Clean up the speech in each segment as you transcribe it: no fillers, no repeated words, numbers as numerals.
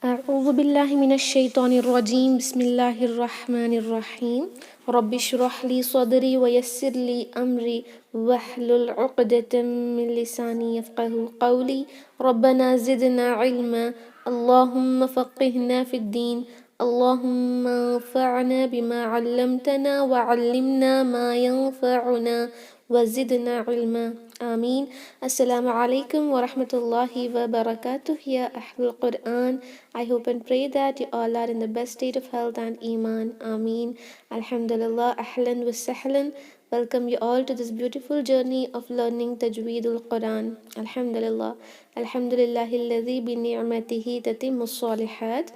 أعوذ بالله من الشيطان الرجيم بسم الله الرحمن الرحيم رب اشرح لي صدري ويسر لي أمري واحلل عقدة من لساني يفقه قولي ربنا زدنا علما اللهم فقهنا في الدين اللهم انفعنا بما علمتنا وعلمنا ما ينفعنا وزدنا علما آمين. Assalamu alaikum wa rahmatullahi wa barakatuh. Ya Ahlul Quran, I hope and pray that you all are in the best state of health and Iman. Ameen. Alhamdulillah, ahlan wa sahlan. Welcome you all to this beautiful journey of learning Tajweedul Quran. Alhamdulillah. Alhamdulillahi alladhi bi ni'matihi tatimmu salihat.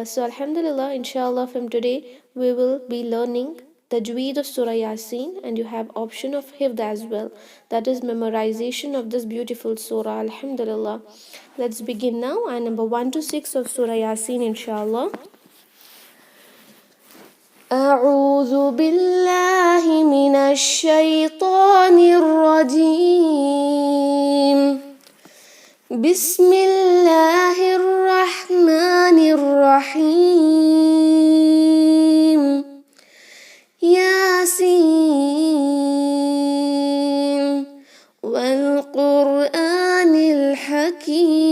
So Alhamdulillah, inshallah from today we will be learning Tajweed of Surah Yaseen, and you have option of Hifd as well. That is memorization of this beautiful Surah. Alhamdulillah. Let's begin now. And number 1 to 6 of Surah Yaseen, inshallah. أعوذ بالله من الشيطان الرجيم بسم الله الرحمن الرحيم ياسين والقرآن الحكيم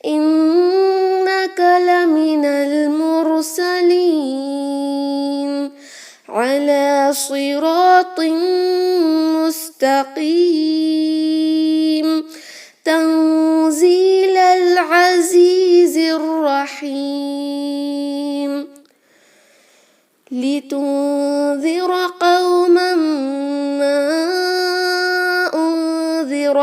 إنك لمن المرسلين على صراط مستقيم تنزيل العزيز الرحيم لتنذر قوما ما أنذر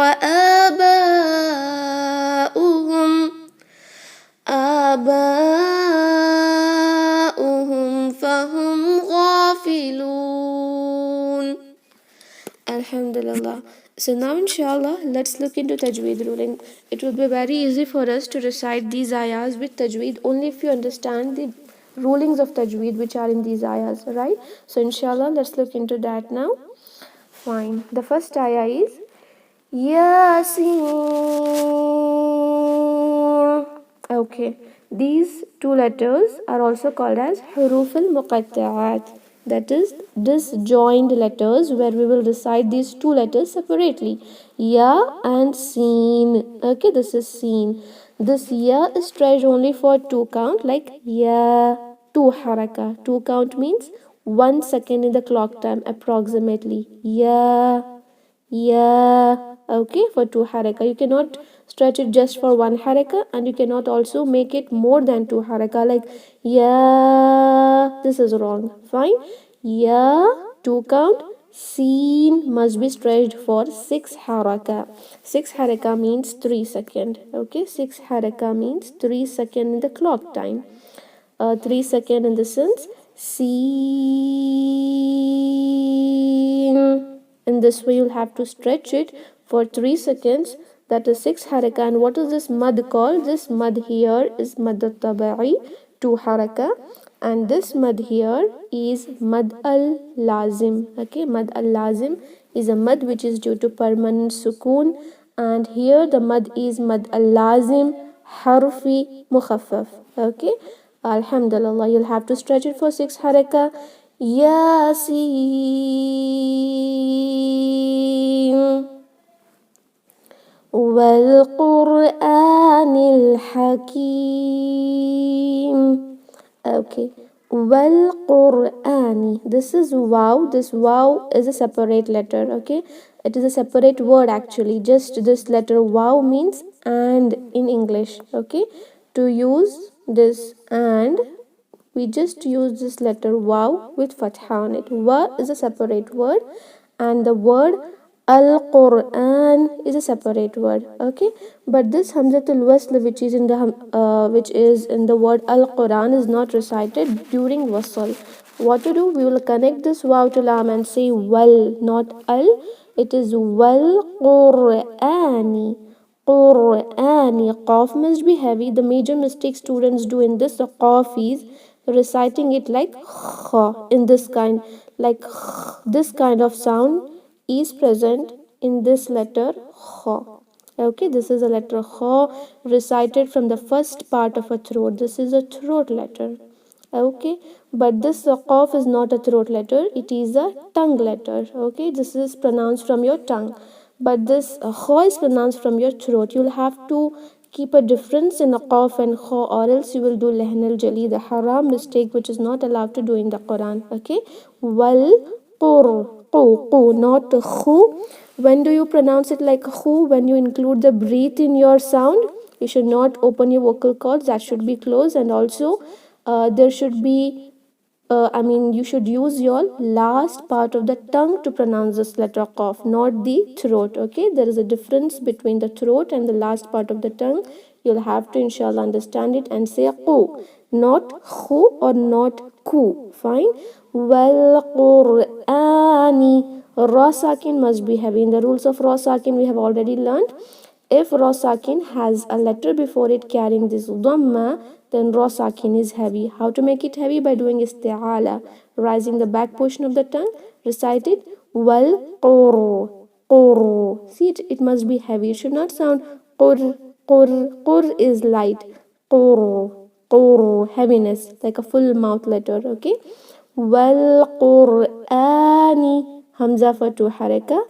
آباؤهم فهم غافلون. Alhamdulillah. So now inshallah let's look into Tajweed ruling. It will be very easy for us to recite these ayahs with Tajweed only if you understand the rulings of Tajweed which are in these ayahs, right? So inshallah let's look into that now. Fine. The first ayah is Yaseen. Okay. These two letters are also called as Huruf al-Muqatta'at. That is disjoined letters, where we will recite these two letters separately. Ya and Seen. Okay, this is Seen. This Ya is stretched only for 2 count, like Ya, 2 haraka. 2 count means 1 second in the clock time approximately. Ya, Ya. Okay, for 2 haraka. You cannot stretch it just for 1 haraka, and you cannot also make it more than 2 haraka, like Ya. This is wrong. Fine. Ya, 2 count. Seen must be stretched for 6 haraka. 6 haraka means 3 second. Okay, 6 haraka means 3 second in the clock time. 3 second in the sense Seen. In this way you'll have to stretch it for 3 seconds. That is 6 haraka. And what is this mad called? This mad here is mad al-tabai, 2 haraka. And this mad here is mad al-lazim. Okay, mad al-lazim is a mad which is due to permanent sukoon. And here the mad is mad al-lazim harfi mukhaffaf. Okay, Alhamdulillah, you'll have to stretch it for 6 haraka. Yaseen والقرآن الحكيم. Okay, والقرآن. This is wow. This wow is a separate letter. Okay, it is a separate word actually. Just this letter wow means and in English. Okay, to use this and, we just use this letter wow with fatha on it. Wa is a separate word, and the word Al-Quran is a separate word. Okay, but this Hamzatul Wasl which is in the word Al-Quran is not recited during wasl. What to do? We will connect this waw to lam and say wal, not al. It is wal Qurani. Qurani. Qaf must be heavy. The major mistake students do in this qaf is reciting it like kha, in this kind, like this kind of sound is present in this letter kha. Okay, this is a letter kha recited from the first part of a throat. This is a throat letter. Okay, but this qaf is not a throat letter, it is a tongue letter. Okay, this is pronounced from your tongue, but this kha is pronounced from your throat. You'll have to keep a difference in the qaf and kha, or else you will do lehn al jali, the haram mistake which is not allowed to do in the Quran. Okay, wal qur, qu, not khu. When do you pronounce it like khu? When you include the breath in your sound. You should not open your vocal cords, that should be closed, and also there should be you should use your last part of the tongue to pronounce this letter qaf, not the throat. Okay, there is a difference between the throat and the last part of the tongue. You'll have to inshallah understand it and say qu, not khu or not ku. Fine. Wal Qurani. Ra sakin must be heavy. In the rules of ra sakin we have already learned. If ra sakin has a letter before it carrying this dhamma, then ra sakin is heavy. How to make it heavy? By doing isti'ala, rising the back portion of the tongue. Recite it. Wal qur, qur. See it must be heavy. It should not sound qur, qur. Qur is light. Qur, qur, heaviness, like a full mouth letter. Okay. Wal Qurani, hamza for two haraka.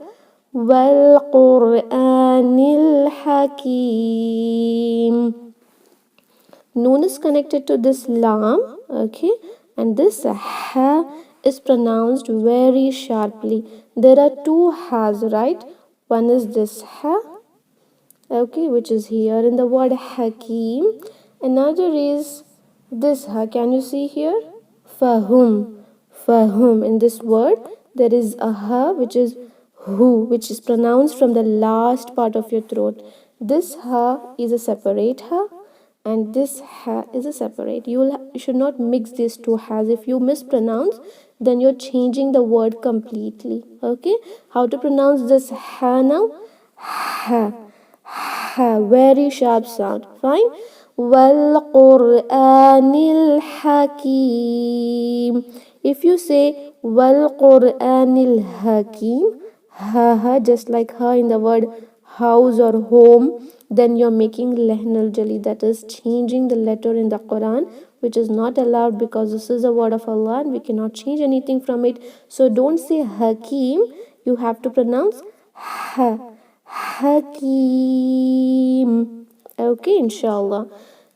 Wal Quranil Hakim. Noon is connected to this lam, okay, and this ha is pronounced very sharply. There are two has, right? One is this ha, okay, which is here in the word hakim. Another is this ha. Can you see here? Fahum, fahum. In this word there is a ha which is hu, which is pronounced from the last part of your throat. This ha is a separate ha, and this ha is a separate. You should not mix these two has. If you mispronounce, then you're changing the word completely. Okay, how to pronounce this ha now? Ha, ha, very sharp sound. Fine. Wal Qur'anil Hakim. If you say Wal Qur'anil Hakim, ha, just like ha in the word house or home, then you're making lehn al jali, that is changing the letter in the Quran, which is not allowed because this is a word of Allah and we cannot change anything from it. So don't say Hakim, you have to pronounce ha, Hakim. Okay, inshallah.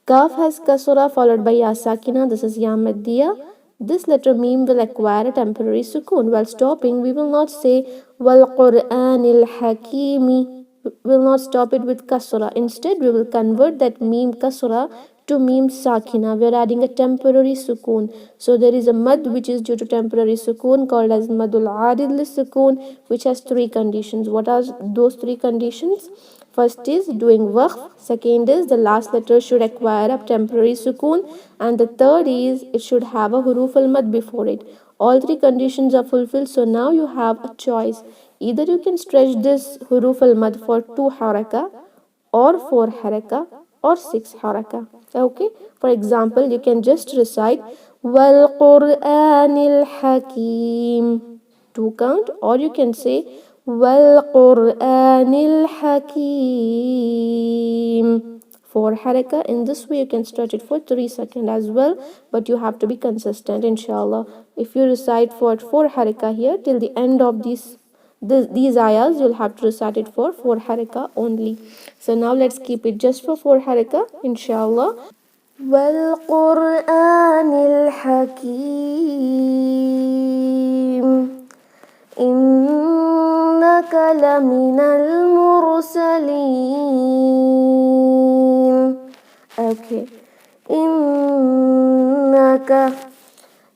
Kaf has kasura followed by ya sakina. This is ya maddiya. This letter meme will acquire a temporary sukoon. While stopping, we will not say wal Qur'anil Hakimi. We will not stop it with kasura. Instead, we will convert that meme kasura to meme sakina. We are adding a temporary sukoon. So there is a mad which is due to temporary sukoon called as madul arid lis sukoon, which has three conditions. What are those three conditions? First is doing waqf, second is the last letter should acquire a temporary sukoon, and the third is it should have a huruf al-mad before it. All three conditions are fulfilled, so now you have a choice. Either you can stretch this huruf al-mad for 2 haraka or 4 haraka or 6 haraka. Okay, for example, you can just recite wal Qur'anil Hakim, 2 count, or you can say wal Qur'anil Hakim, 4 haraka. In this way you can stretch it for 3 seconds as well, but you have to be consistent inshallah. If you recite for 4 haraka here till the end of these ayahs, you'll have to recite it for 4 haraka only. So now let's keep it just for 4 haraka inshallah. Wal Qur'anil Hakim, innaka laminal mursalin. Okay, innaka.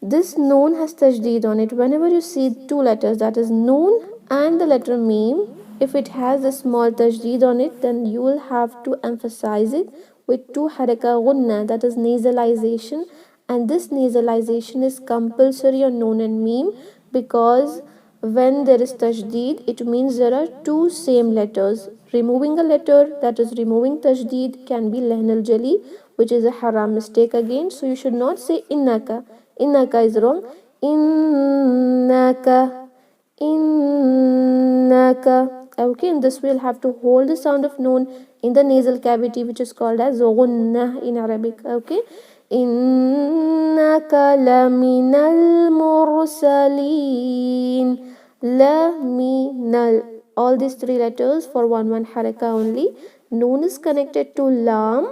This noon has tajdeed on it. Whenever you see two letters, that is noon and the letter meme, if it has a small tajdeed on it, then you will have to emphasize it with 2 haraka gunna, that is nasalization. And this nasalization is compulsory on noon and meme, because when there is tajdeed, it means there are two same letters. Removing a letter, that is removing tajdeed, can be lehn al jali, which is a haram mistake again. So you should not say innaka. Innaka is wrong. Innaka, innaka. Okay, in this we'll have to hold the sound of noon in the nasal cavity, which is called as ghunnah in Arabic. Okay, innaka laminal mursalin. Laminal. All these three letters for one haraka only. Noon is connected to lam.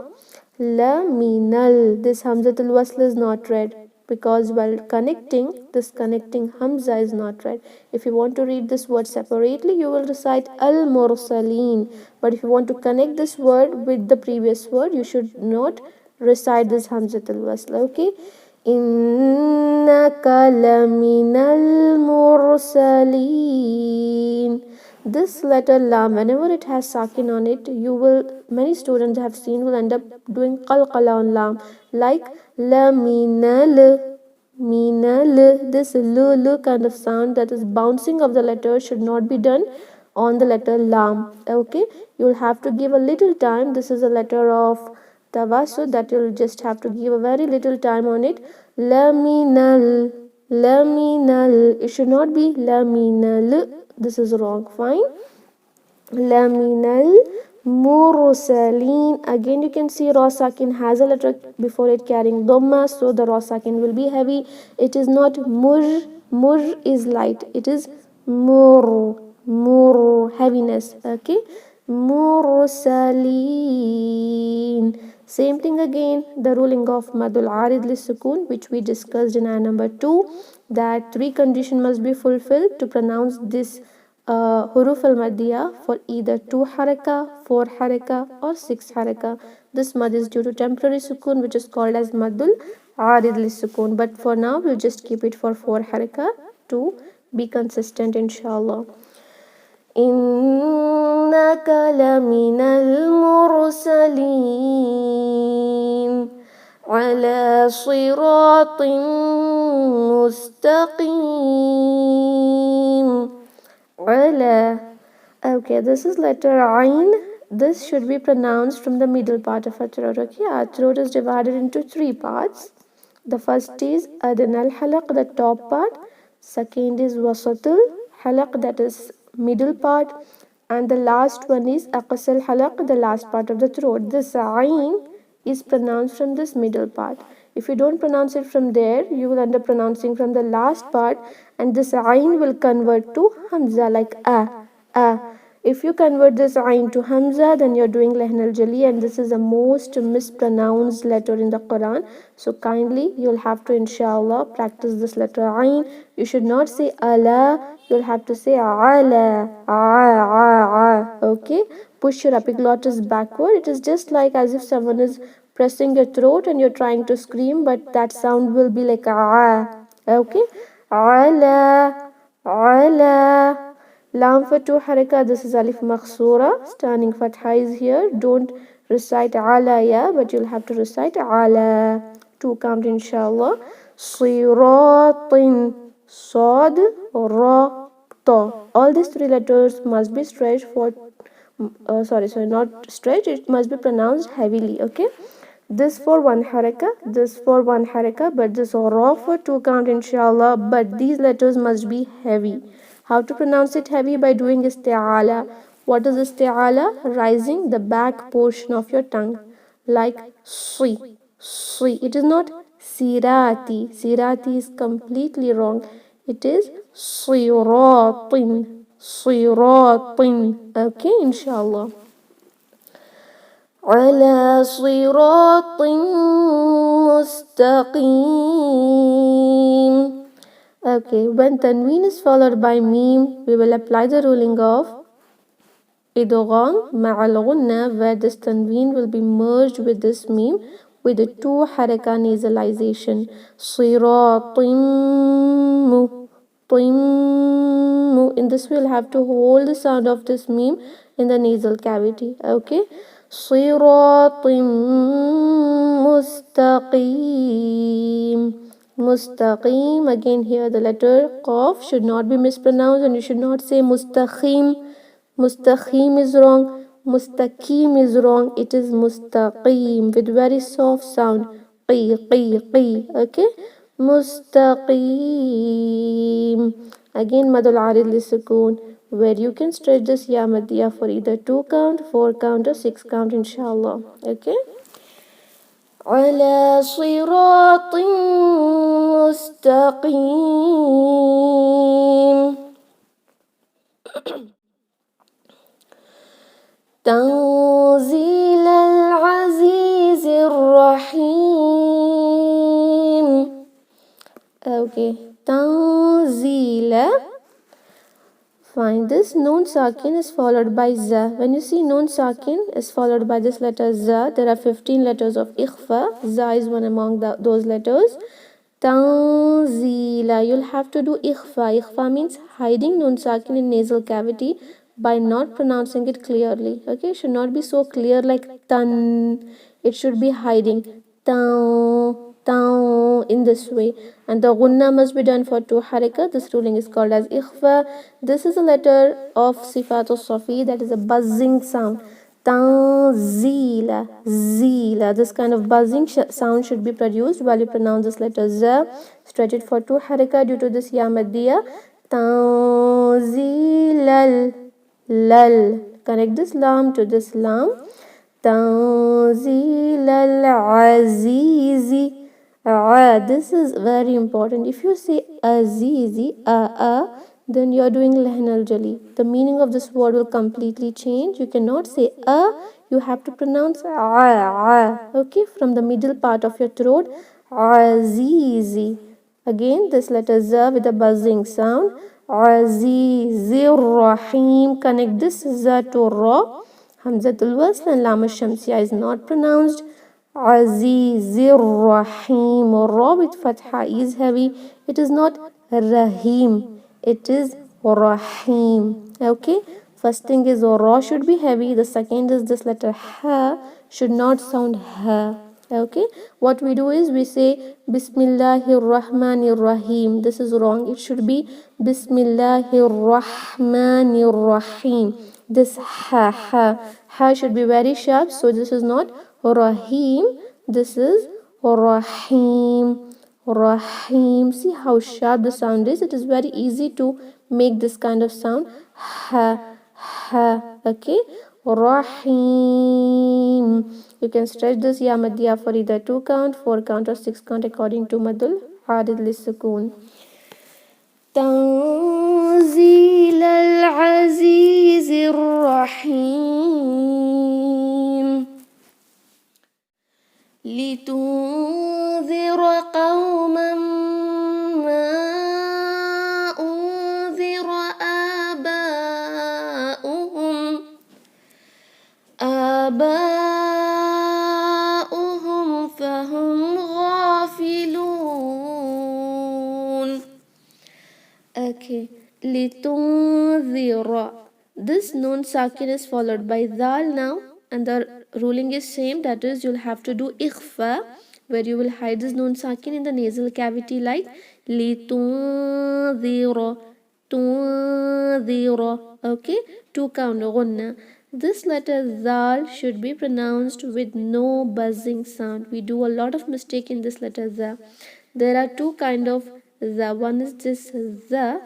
Laminal. This hamzatul wasl is not read because while connecting, this connecting hamza is not read. If you want to read this word separately, you will recite al mursaleen. But if you want to connect this word with the previous word, you should not recite this hamzatul wasl. Okay. Innaka laminal mursaleen. This letter lam, whenever it has sakin on it, many students have seen will end up doing qalqala on lam, like laminal, minal. This l kind of sound that is bouncing of the letter should not be done on the letter lam. Okay, you'll have to give a little time. This is a letter of tawasud that you'll just have to give a very little time on it. Laminal, laminal. It should not be laminal. This is wrong. Fine. Laminal mursalin. Again, you can see ra sakin has a letter before it carrying dhamma, so the ra sakin will be heavy. It is not mur. Mur is light. It is mur. Mur, heaviness. Okay. Mursalin. Same thing again, the ruling of madul arid li sukun, which we discussed in ayah number 2, that three conditions must be fulfilled to pronounce this huruf al-madiyah for either 2 haraka, 4 haraka or 6 haraka. This mad is due to temporary sukun, which is called as madul arid li sukun. But for now, we'll just keep it for 4 haraka to be consistent, inshallah. إنك لمن المرسلين على صراط مستقيم. على. Okay, this is letter Ain. This should be pronounced from the middle part of our throat. Okay, our throat is divided into 3 parts. The first is Adnal Halaq, the top part. Second is Wasatul Halaq, that is middle part, and the last one is Aqsal Halaq, the last part of the throat. This Ain is pronounced from this middle part. If you don't pronounce it from there, you will end up pronouncing from the last part, and this Ain will convert to Hamza, like A. If you convert this Ain to Hamza, then you're doing Lahn al-Jali, and this is the most mispronounced letter in the Quran. So kindly, you'll have to, inshallah, practice this letter Ain. You should not say ala, you'll have to say ala, okay? Push your epiglottis backward. It is just like as if someone is pressing your throat and you're trying to scream, but that sound will be like okay? Ala. Lam for 2 haraka, this is alif makhsura. Standing fatha is here. Don't recite ala ya, but you'll have to recite ala. 2 count, inshallah. Siratin, sad, ra, ta. All these 3 letters must be stretched for not stretched, it must be pronounced heavily. Okay, this for 1 haraka, this for 1 haraka, but this ra for 2 count, inshallah. But these letters must be heavy. How to pronounce it heavy? By doing isti'ala. What is isti'ala? Rising the back portion of your tongue, like sui. It is not sirati. Sirati is completely wrong. It is siratin. Okay, inshallah. على صراط مستقيم. Okay, when tanween is followed by meme, we will apply the ruling of idgham ma'al ghunna, where this tanween will be merged with this meme with a 2 haraka nasalization. Siratim. In this, we'll have to hold the sound of this meme in the nasal cavity. Okay, Siratim mustaqim. Again, here the letter qaf should not be mispronounced, and you should not say mustaqim. Mustaqim is wrong. Mustaqim is wrong. It is mustaqim with very soft sound. Okay, mustaqim. Again, madul arid li sukun. where you can stretch this ya maddiya for either 2 count, 4 count or 6 count, inshallah. Okay. على صراط مستقيم تنزيل العزيز الرحيم. Okay, تنزيل. Fine. This noon sakin is followed by za. When you see noon sakin is followed by this letter za, there are 15 letters of ikhfa. Za is one among those letters. Tanzila. You'll have to do ikhfa. Ikhfa means hiding noon sakin in nasal cavity by not pronouncing it clearly. Okay, it should not be so clear like tan. It should be hiding. Tan, tan, in this way. And the gunna must be done for 2 haraka. This ruling is called as ikhfa. This is a letter of sifat al-safi, that is a buzzing sound. Tanzila, zila. This kind of buzzing sound should be produced while you pronounce this letter za. Stretch it for 2 haraka due to this ya maddiya. Tanzilal, lal. Connect this lam to this lam. Tanzilal azizi. This is very important. If you say azizi, then you are doing lehn al jali. The meaning of this word will completely change. You cannot say you have to pronounce okay, from the middle part of your throat. Azizi. Again, this letter za with a buzzing sound. Azizir Rahim. Connect this za to ra. Hamzatul wasl and lam al-shamsiya is not pronounced. Azizir Rahim. Ra with fatha is heavy. It is not Rahim. It is Rahim. Okay. First thing is ra should be heavy. The second is this letter ha should not sound ha. Okay. What we do is we say Bismillahir Rahmanir Rahim. This is wrong. It should be Bismillahir Rahmanir Rahim. This ha should be very sharp. So this is not Rahim. This is Rahim. Rahim. See how sharp the sound is. It is very easy to make this kind of sound. Ha. Okay. Rahim. You can stretch this ya maddiya for either 2 count, 4 count or 6 count according to madul hadid lisukun. تنزيل العزيز الرحيم لتنذر قوما ما أنذر آباؤهم فهم غافلون. Okay, litunzira. This noon sakin is followed by dal now, and the ruling is same, that is you'll have to do ikhfa, where you will hide this noon sakin in the nasal cavity like litunzira, tunzira. Okay, 2 count gunna. This letter zal should be pronounced with no buzzing sound. We do a lot of mistake in this letter za. There are 2 kind of za. One is this za,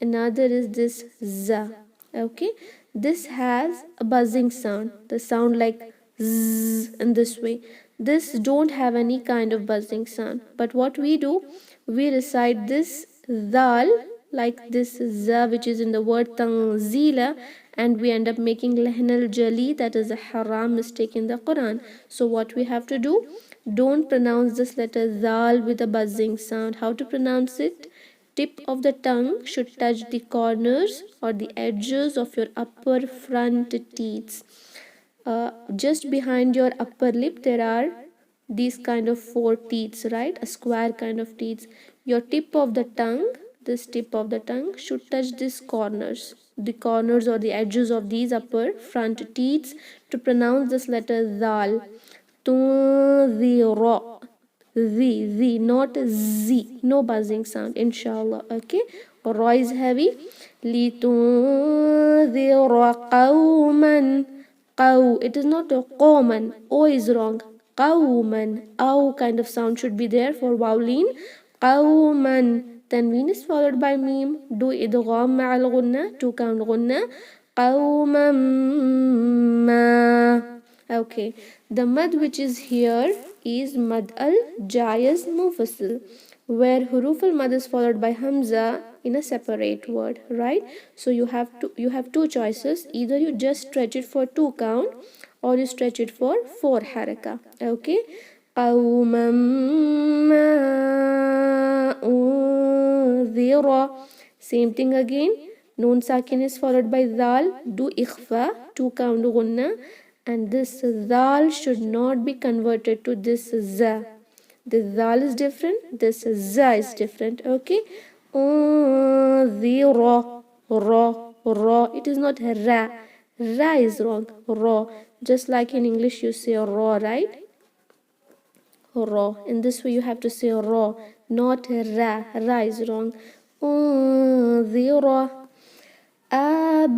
another is this za. Okay, this has a buzzing sound, the sound like zzz in this way. This don't have any kind of buzzing sound, but what we do, we recite this zal like this za which is in the word tanzila, and we end up making lehn al jali, that is a haram mistake in the Quran. So what we have to do, don't pronounce this letter zal with a buzzing sound. How to pronounce it? Tip of the tongue should touch the corners or the edges of your upper front teeth. Just behind your upper lip there are these kind of 4 teeth, right? A square kind of teeth. Your tip of the tongue, this tip of the tongue should touch these corners, the corners or the edges of these upper front teeth to pronounce this letter zal. Tunzira. Z, not Z, no buzzing sound, inshallah. Okay, ra is heavy. Litunzira qawman. Qaw, it is not a qawman, o is wrong. Qawman, aw kind of sound should be there for vowel in. Qawman, Tanween is followed by meme. Do idgham ma'al gunna, 2 count gunna. Qawman ma. Okay, the mad which is here is mad al jayaz mufasil, where huruf al mad is followed by hamza in a separate word, right? So you have two choices. Either you just stretch it for 2 count or you stretch it for 4 haraka. Okay, qawman ma unzira. Same thing again. Noon sakin is followed by dal. Do ikhfa, 2 count gunna, and this dal should not be converted to this za. This dal is different, this za is different. Okay, the ra. It is not ra. Ra is wrong. Ra. Just like in English you say raw, right? Raw. In this way you have to say raw, not ra. Ra is wrong. The ra. Aba'uhum.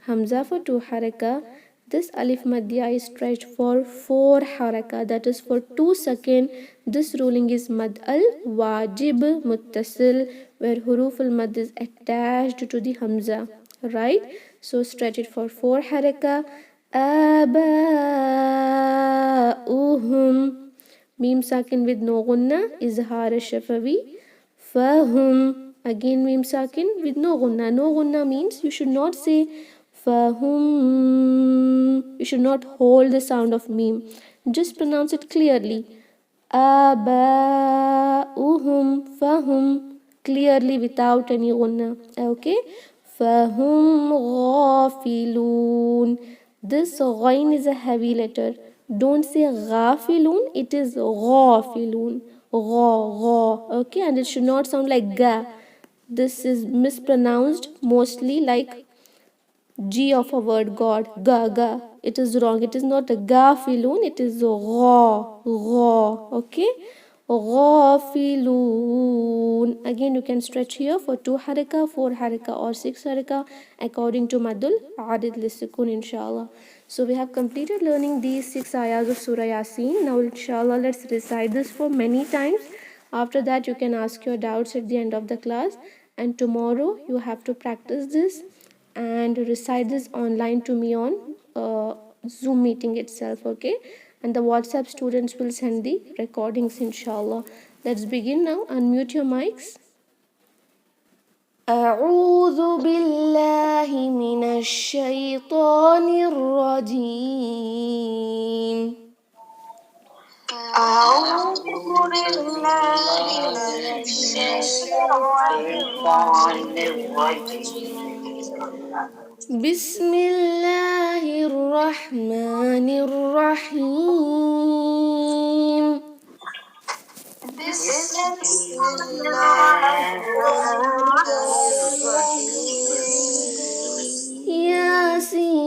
Hamza for 2 haraka. This alif madya is stretched for 4 haraka, that is for 2 seconds. This ruling is mad al wajib muttasil, where huruf al mad is attached to the hamza, right? So stretch it for 4 haraka. Aba'uhum. Mim sakin with no gunna, izhar shafawi. Fahum. Again mim sakin with no gunna. No gunna means you should not say fahum. You should not hold the sound of mim. Just pronounce it clearly. Aba'uhum. Fahum. Clearly without any gunna. Okay. Fahum ghafilun. This ghain is a heavy letter. Don't say ghafilun. It is ghafilun. Gha. Okay, and it should not sound like ga. This is mispronounced mostly like G of a word God. Ga. It is wrong. It is not a gafilun. It is gha. Okay. Ghafilun. Again, you can stretch here for 2 haraka, 4 haraka, or 6 haraka according to Madul Adid Lisukun, inshallah. So we have completed learning these 6 ayahs of Surah Yaseen. Now, inshallah, let's recite this for many times. After that, you can ask your doubts at the end of the class. And tomorrow, you have to practice this and recite this online to me on Zoom meeting itself, okay? And the WhatsApp students will send the recordings, inshallah. Let's begin now. Unmute your mics. أعوذ بالله من الشيطان الرجيم. أعوذ بالله من الشيطان الرجيم. بسم الله الرحمن الرحيم. بسم الله الرحمن الرحيم. ياسين.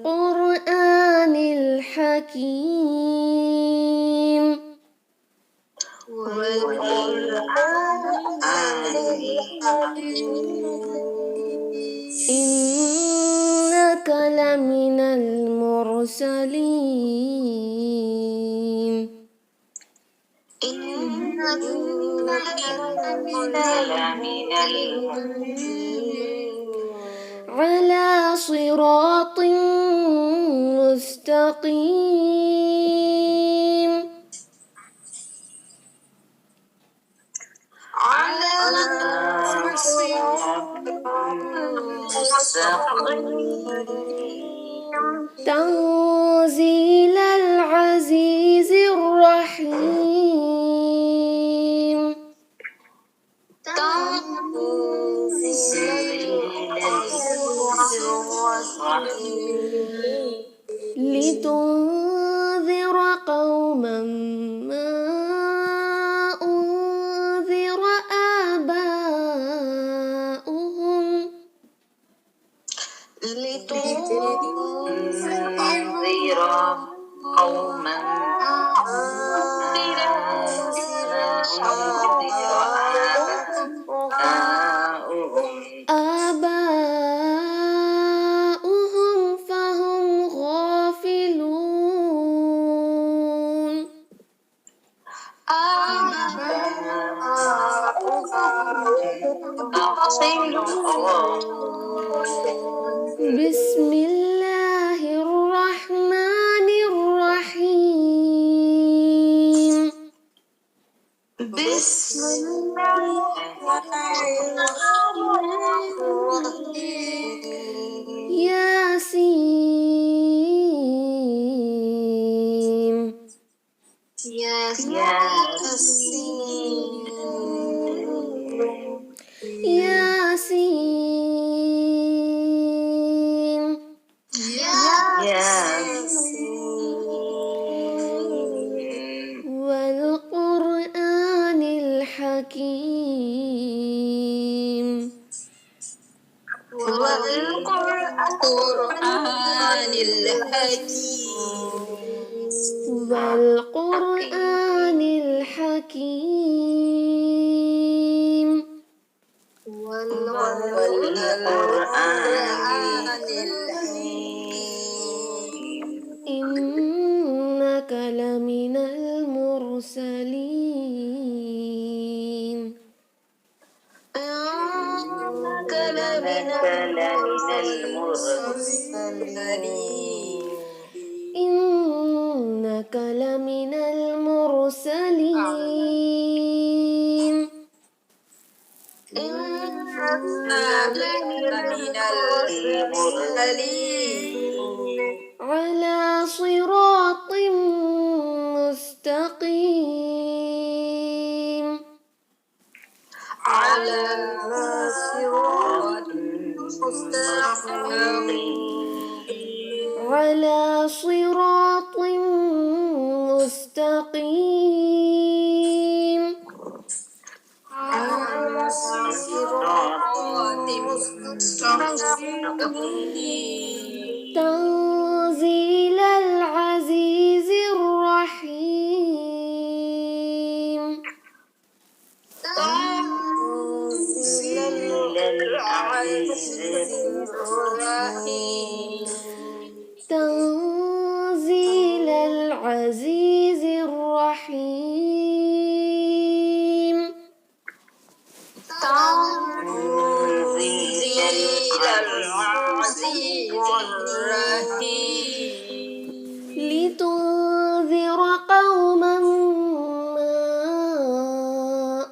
والقرآن الحكيم. إنك لمن المرسلين. إنك لمن المرسلين على صراط مستقيم. على صراط مستقيم. تنزيل العزيز الرحيم. لتنذر قوما ما أنذر آباؤهم. لتنذر قوما بسم الله الرحمن الرحيم بسم الله الرحمن الرحيم ياسين ياسين والقرآن الحكيم والقرآن والقرآن الحكيم إنك لمن المرسلين إنك لمن المرسلين على صراط مستقيم على صراط مستقيم تنزيل العزيز الرحيم تنزيل العزيز الرحيم لتنذر قوما ما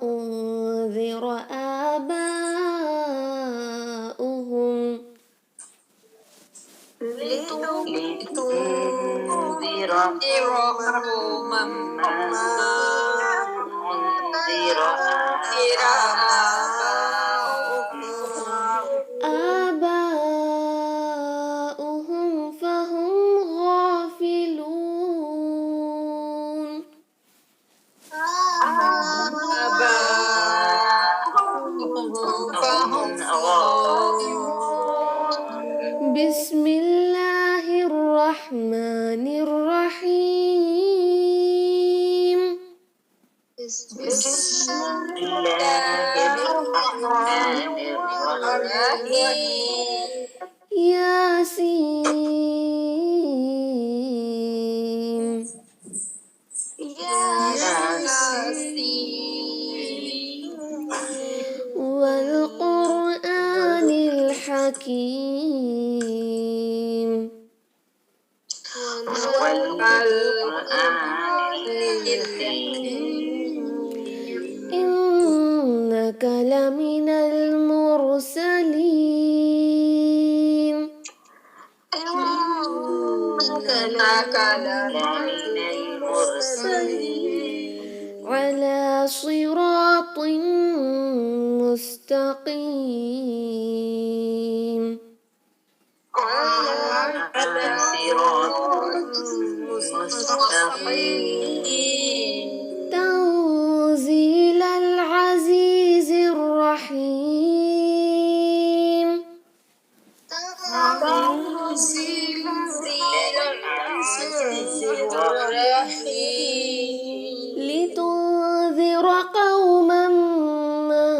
أنذر آباؤهم آباؤهم فهم غافلون بسم الله الرحمن الرحيم ياسين والقرآن الحكيم إنك لمن المرسلين على صراط مستقيم تنزيل العزيز الرحيم لتنذر قوما ما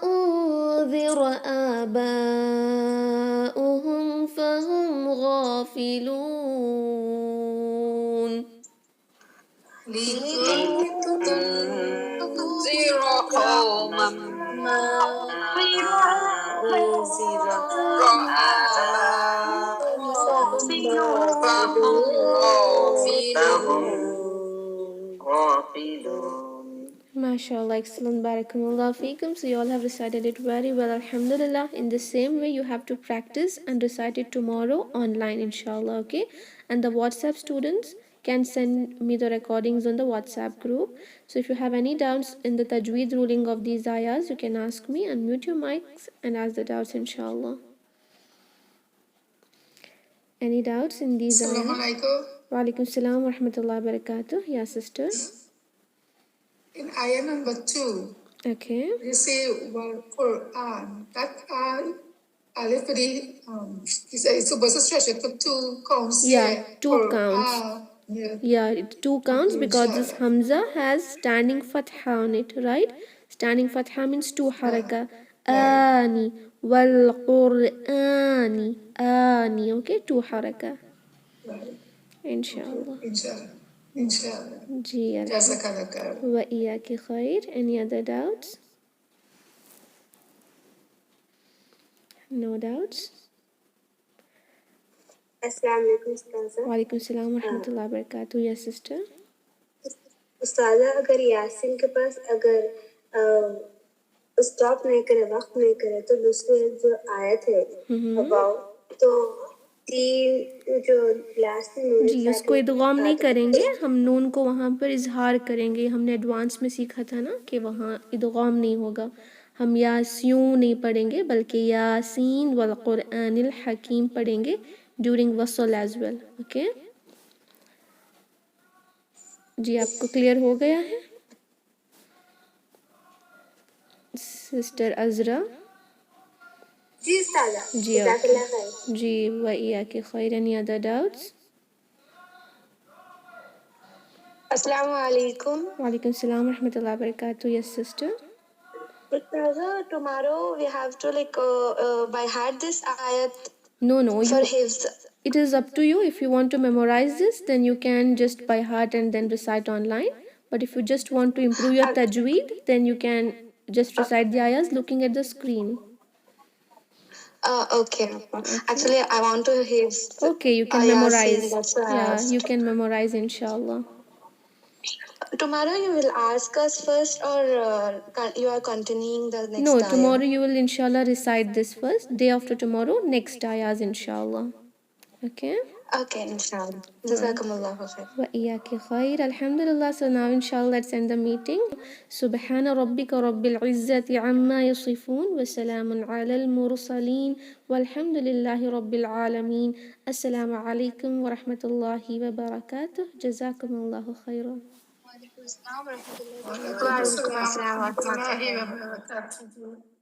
أنذر آباؤهم فهم غافلون لتنذر قوما ما MashaAllah, excellent. Barakallah feekum. So you all have recited it very well, alhamdulillah. In the same way, you have to practice and recite it tomorrow online, inshallah, okay? And the WhatsApp students can send me the recordings on the WhatsApp group. So if you have any doubts in the tajweed ruling of these ayahs, you can ask me, unmute your mics and ask the doubts, inshallah. Any doubts in these ayahs? Assalamu alaikum. Wa alaikum salam wa rahmatullahi wa barakatuh. Yeah, sister. In ayah number 2, Okay. you say wal Quran. That alif it's supposed to stretch it for 2 counts. Yeah, 2 Quran. counts. Yeah. Yeah, it's 2 counts because this Hamza has standing fatha on it, right? Standing fatha means 2 haraka. Ani wal Qurani. Ani, okay? 2 haraka. Right. Inshallah. Inshallah. Inshallah. Ji, Jazakallah khair. wa iyaki khair. Any other doubts? No doubts? Assalamu alaikum Ustaza. Wa alaikum salam wa rahmatullahi wa barakatuh. Yes, sister. उस्तादा अगर यासीन के पास अगर stop नहीं करे वक्त नहीं करे तो दूसरी जो आयत है अबाउट तो 3 जो लास्ट में जी, उसको इदगाम नहीं करेंगे, हम नून को वहाँ पर इजहार करेंगे। हमने एडवांस में सीखा था ना कि वहाँ इदगाम नहीं होगा। हम यास्यून नहीं पढ़ेंगे बल्कि यासीन वल कुरआनिल हकीम पढ़ेंगे ड्यूरिंग वसल एज वेल। ओके जी, आपको क्लियर हो गया है सिस्टर अजरा? जी उस्तादा जी जज़ाकल्लाह खैर। जी, व इयाकी खैर। Any other doubts? अस्सलामु अलैकुम। वालेकुम सलाम रहमतुल्लाहि व बरकातहू। Yes sister. Ustaza, tomorrow we have to by heart this ayat No, for hifz. It is up to you. If you want to memorize this, then you can just by heart and then recite online. But if you just want to improve your tajweed, then you can just recite the ayahs looking at the screen. Okay. Actually, I want to hifz. Okay, you can Yasin, memorize. that's why I Yeah, asked. you can memorize, inshallah. Tomorrow you will ask us first, or you are continuing the next No, ayah? tomorrow you will inshallah recite this first. Day after tomorrow, next ayahs, inshallah. Okay? Okay, inshallah. Jazakumullahu khair. وإياك خير. Alhamdulillah. So now inshallah let's end the meeting. سبحان ربك رب العزة عما يصفون وسلام على المرسلين والحمد لله رب العالمين. السلام عليكم ورحمة الله وبركاته. جزاكم الله خيرا. Wa alaikum assalam wa rahmatullahi wa barakatuh.